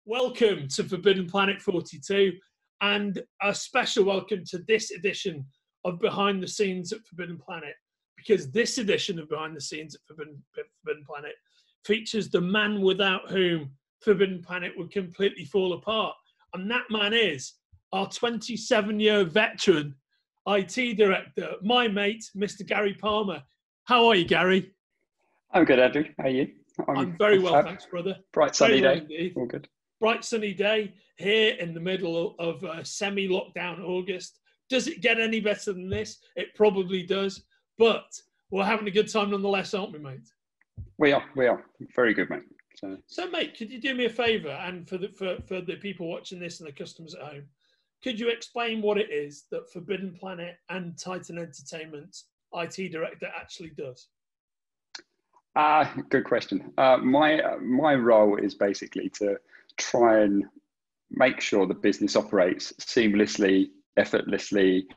Welcome to Forbidden Planet 42 and a special welcome to this edition of Behind the Scenes at Forbidden Planet, because this edition of Behind the Scenes at Forbidden Planet features the man without whom Forbidden Planet would completely fall apart. And that man is our 27-year veteran IT director, my mate, Mr. Gary Palmer. How are you, Gary? I'm good, Andrew. How are you? I'm very well, thanks, brother. Bright sunny Very well day. indeed. All good. Bright sunny day here in the middle of semi-lockdown August. Does it get any better than this? It probably does, but we're having a good time nonetheless, aren't we, mate? We are. Very good, mate. So mate, could you do me a favour, and for the people watching this and the customers at home, could you explain what it is that Forbidden Planet and Titan Entertainment IT director actually does? Good question. My role is basically to try and make sure the business operates seamlessly, effortlessly,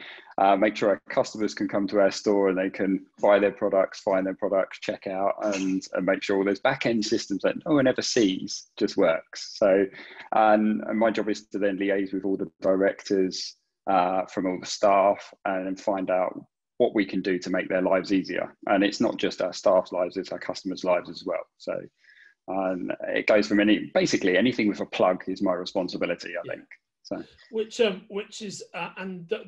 make sure our customers can come to our store and they can buy their products, find their products, check out, and make sure all those back-end systems that no one ever sees just works. So, and my job is to then liaise with all the directors from all the staff and find out what we can do to make their lives easier. And it's not just our staff's lives, it's our customers' lives as well. So it goes from basically anything with a plug is my responsibility, I think. So which is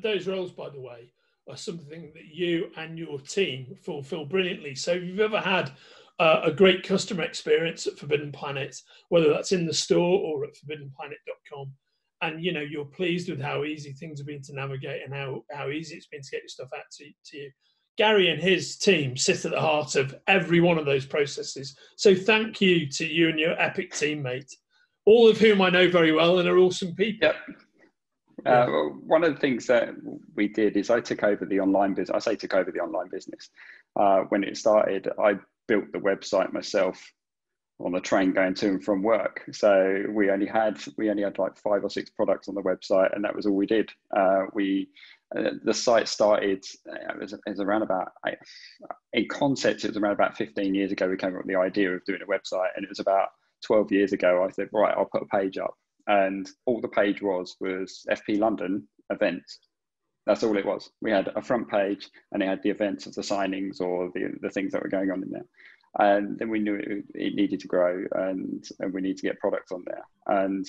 those roles, by the way, are something that you and your team fulfill brilliantly. So if you've ever had a great customer experience at Forbidden Planet, whether that's in the store or at forbiddenplanet.com, and you're pleased with how easy things have been to navigate and how easy it's been to get your stuff out to you, Gary and his team sit at the heart of every one of those processes. So thank you to you and your epic teammate, all of whom I know very well and are awesome people. Yep. One of the things that we did is I took over the online business. I say took over the online business. When it started, I built the website myself on the train going to and from work. So we only had like 5 or 6 products on the website, and that was all we did. The site started, it was around about, in concept, it was around about 15 years ago we came up with the idea of doing a website, and it was about 12 years ago I said, right, I'll put a page up. And all the page was FP London events. That's all it was. We had a front page and it had the events of the signings or the things that were going on in there. And then we knew it needed to grow and we need to get products on there. And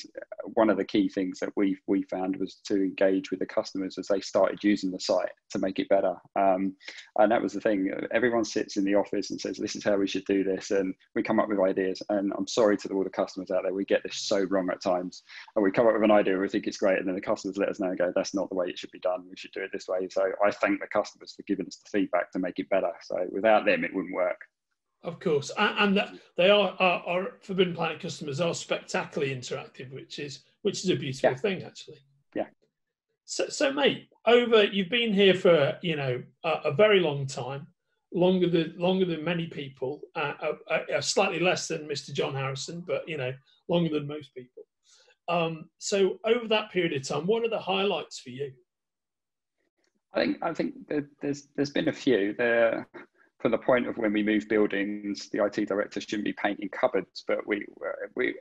one of the key things that we found was to engage with the customers as they started using the site to make it better. And that was the thing. Everyone sits in the office and says, this is how we should do this. And we come up with ideas. And I'm sorry to all the customers out there, we get this so wrong at times. And we come up with an idea, we think it's great. And then the customers let us know and go, that's not the way it should be done. We should do it this way. So I thank the customers for giving us the feedback to make it better. So without them, it wouldn't work. Of course, and that they are our Forbidden Planet customers are spectacularly interactive, which is a beautiful thing, actually. Yeah. So mate, you've been here for a very long time, longer than many people, slightly less than Mr. John Harrison, but longer than most people. So over that period of time, what are the highlights for you? I think there's been a few there. From the point of when we move buildings, the IT director shouldn't be painting cupboards, but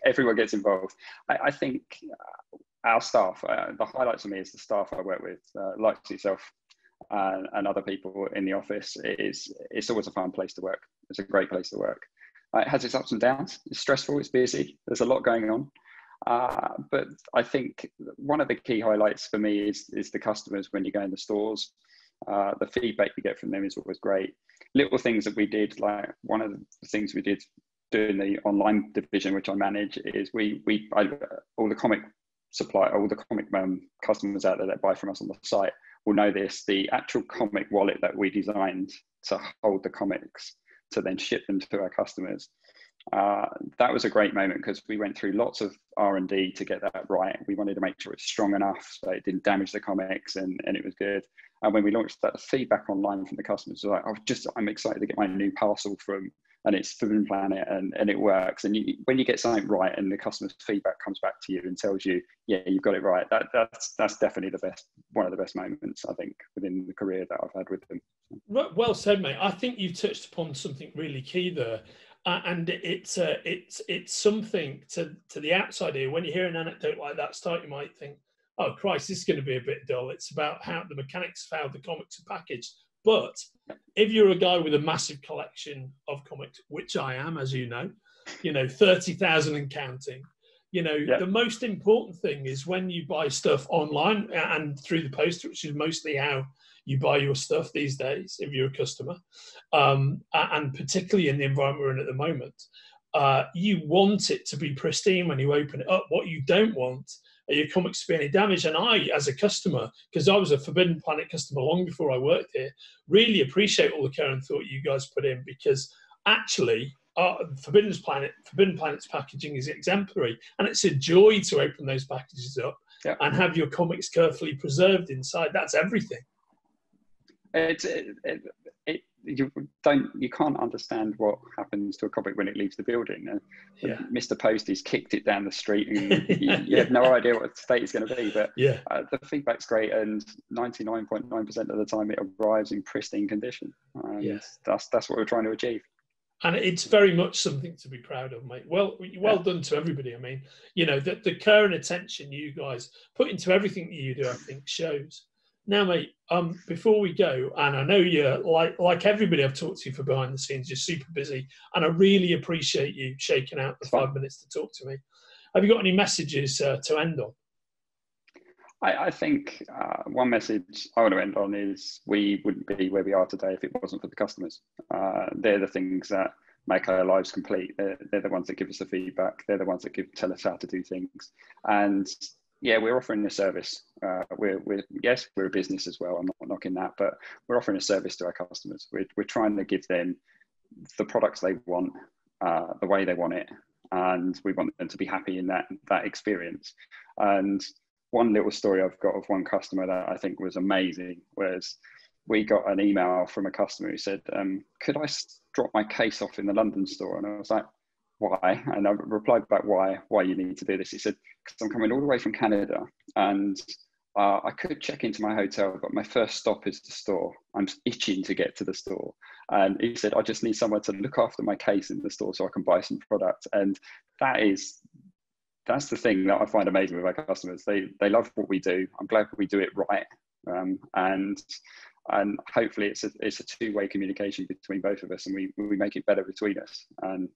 everyone gets involved. I think our staff, the highlights for me is the staff I work with, like yourself and other people in the office. It's always a fun place to work. It's a great place to work. It has its ups and downs. It's stressful, it's busy, there's a lot going on. But I think one of the key highlights for me is the customers when you go in the stores. The feedback you get from them is always great. Little things that we did, like one of the things we did doing the online division, which I manage, is all the comic customers out there that buy from us on the site will know this. The actual comic wallet that we designed to hold the comics to then ship them to our customers. That was a great moment because we went through lots of R&D to get that right. We wanted to make sure it's strong enough so it didn't damage the comics and it was good. And when we launched that, the feedback online from the customers was like, I'm excited to get my new parcel and it's Forbidden Planet and it works. And when you get something right and the customer's feedback comes back to you and tells you, yeah, you've got it right, that's definitely one of the best moments, I think, within the career that I've had with them. Well said, mate. I think you've touched upon something really key there. And it's something to the outside here. When you hear an anecdote like that start, you might think, oh Christ, this is going to be a bit dull. It's about how the mechanics of how the comics are packaged. But if you're a guy with a massive collection of comics, which I am, as you know, 30,000 and counting, the most important thing is when you buy stuff online and through the post, which is mostly how you buy your stuff these days, if you're a customer, and particularly in the environment we're in at the moment, you want it to be pristine when you open it up. What you don't want are your comics to be any damaged. And I, as a customer, because I was a Forbidden Planet customer long before I worked here, really appreciate all the care and thought you guys put in, because actually, Forbidden Planet's packaging is exemplary, and it's a joy to open those packages up and have your comics carefully preserved inside. That's everything. You can't understand what happens to a comic when it leaves the building. Mr. Postie's kicked it down the street, and you have no idea what the state is going to be. But the feedback's great, and 99.9% of the time it arrives in pristine condition. That's what we're trying to achieve. And it's very much something to be proud of, mate. Well done to everybody. I mean, the care and attention you guys put into everything that you do, I think, shows. Now, mate, before we go, and I know you're like everybody I've talked to for behind the scenes, you're super busy, and I really appreciate you shaking out the 5 minutes to talk to me. Have you got any messages to end on? I think one message I want to end on is we wouldn't be where we are today if it wasn't for the customers. They're the things that make our lives complete. They're the ones that give us the feedback. They're the ones that tell us how to do things. And we're offering a service. We're a business as well. I'm not knocking that, but we're offering a service to our customers. We're trying to give them the products they want, the way they want it, and we want them to be happy in that experience. And one little story I've got of one customer that I think was amazing was we got an email from a customer who said, could I drop my case off in the London store? And I was like, why? And I replied back, why you need to do this? He said, because I'm coming all the way from Canada, and I could check into my hotel, but my first stop is the store. I'm itching to get to the store. And he said, I just need someone to look after my case in the store so I can buy some product. And that's the thing that I find amazing with our customers. They love what we do. I'm glad we do it right. And hopefully it's a two-way communication between both of us, and we make it better between us. And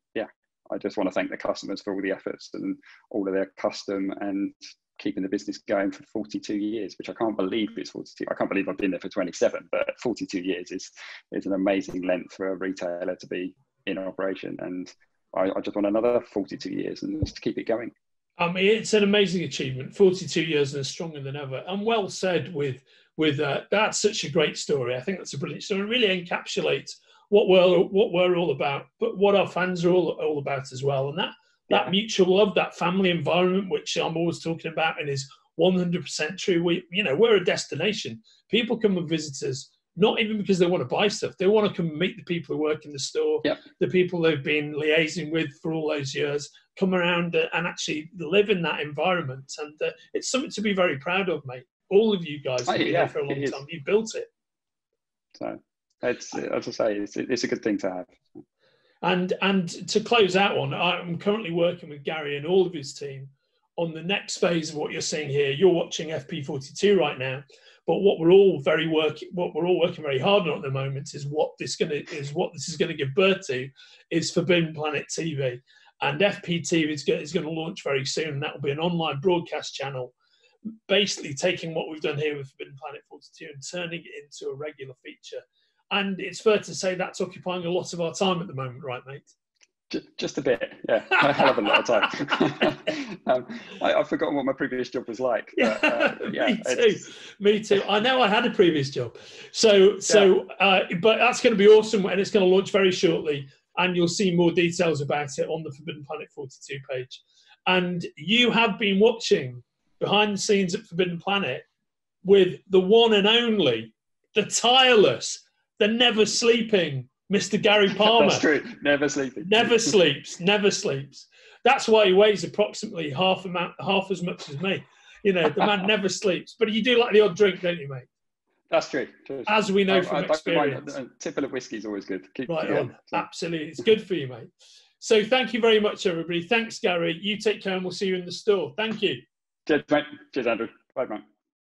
I just want to thank the customers for all the efforts and all of their custom and keeping the business going for 42 years, which I can't believe it's 42. I can't believe I've been there for 27, but 42 years is an amazing length for a retailer to be in operation. And I just want another 42 years and just to keep it going. It's an amazing achievement. 42 years and stronger than ever. And well said with that's such a great story. I think that's a brilliant story. It really encapsulates what we're all about, but what our fans are all about as well. And that mutual love, that family environment, which I'm always talking about and is 100% true. We're a destination. People come and visit us, not even because they want to buy stuff. They want to come and meet the people who work in the store, the people they've been liaising with for all those years, come around and actually live in that environment. And it's something to be very proud of, mate. All of you guys have been here for a long time. You built it. So it's, as I say, it's a good thing to have. And to close out on, I'm currently working with Gary and all of his team on the next phase of what you're seeing here. You're watching FP42 right now, but what we're all working very hard on at the moment is what this is going to give birth to is Forbidden Planet TV, and FP TV is going to launch very soon. And that will be an online broadcast channel, basically taking what we've done here with Forbidden Planet 42 and turning it into a regular feature. And it's fair to say that's occupying a lot of our time at the moment, right, mate? Just a bit, yeah. A hell of a lot of time. I've forgotten what my previous job was like. But, Me too. I know I had a previous job. But that's going to be awesome, and it's going to launch very shortly. And you'll see more details about it on the Forbidden Planet 42 page. And you have been watching behind the scenes at Forbidden Planet with the one and only, the tireless, the never sleeping Mr. Gary Palmer. That's true. Never sleeping. Never sleeps. Never sleeps. That's why he weighs approximately half as much as me. The man never sleeps. But you do like the odd drink, don't you, mate? That's true. Cheers. As we know from experience. A tipple of whiskey is always good. Keep right together, on. So. Absolutely. It's good for you, mate. So thank you very much, everybody. Thanks, Gary. You take care and we'll see you in the store. Thank you. Cheers, mate. Cheers, Andrew. Bye, mate.